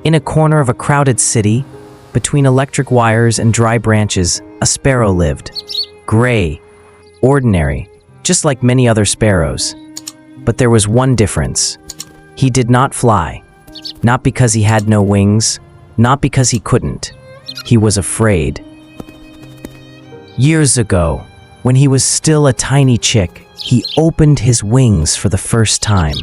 In a corner of a crowded city, between electric wires and dry branches, a sparrow lived. Gray, ordinary, just like many other sparrows. But there was one difference. He did not fly. Not because he had no wings, not because he couldn't. He was afraid. Years ago, when he was still a tiny chick, he opened his wings for the first time.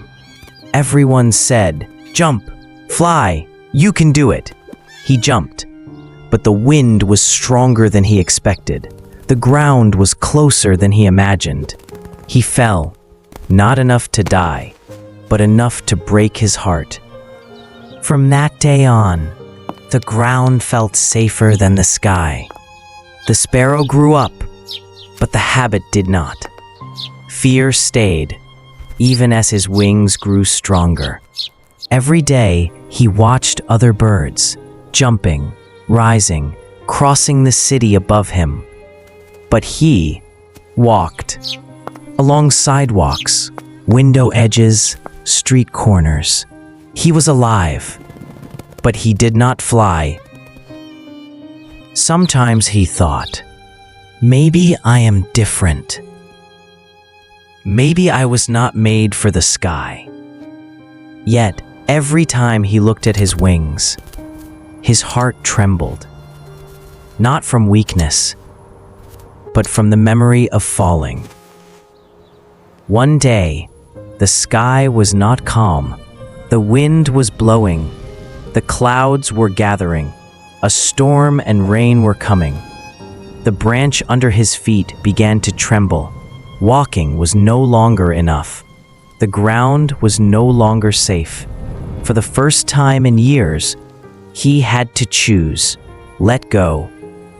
Everyone said, "Jump, fly, you can do it." He jumped, but the wind was stronger than he expected. The ground was closer than he imagined. He fell, not enough to die, but enough to break his heart. From that day on, the ground felt safer than the sky. The sparrow grew up, but the habit did not. Fear stayed, even as his wings grew stronger. Every day, he watched other birds, jumping, rising, crossing the city above him. But he walked along sidewalks, window edges, street corners. He was alive, but he did not fly. Sometimes he thought, maybe I am different. Maybe I was not made for the sky. Yet, every time he looked at his wings, his heart trembled. Not from weakness, but from the memory of falling. One day, the sky was not calm. The wind was blowing. The clouds were gathering. A storm and rain were coming. The branch under his feet began to tremble. Walking was no longer enough. The ground was no longer safe. For the first time in years, he had to choose, let go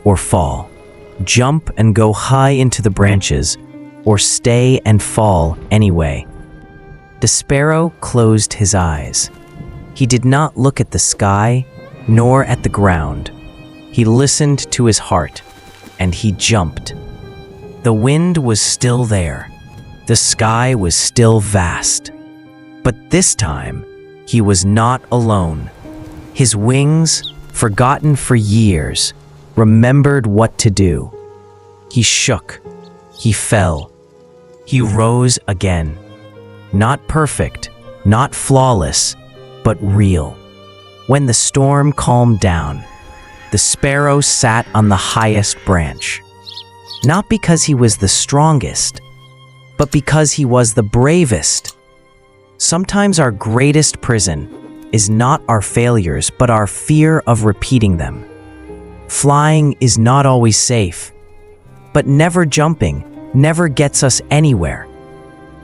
or fall, jump and go high into the branches, or stay and fall anyway. The sparrow closed his eyes. He did not look at the sky, nor at the ground. He listened to his heart, and he jumped. The wind was still there. The sky was still vast. But this time, he was not alone. His wings, forgotten for years, remembered what to do. He shook. He fell. He rose again. Not perfect, not flawless, but real. When the storm calmed down, the sparrow sat on the highest branch. Not because he was the strongest, but because he was the bravest. Sometimes our greatest prison is not our failures, but our fear of repeating them. Flying is not always safe, but never jumping never gets us anywhere.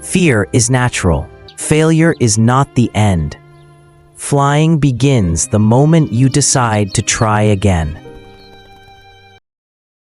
Fear is natural. Failure is not the end. Flying begins the moment you decide to try again.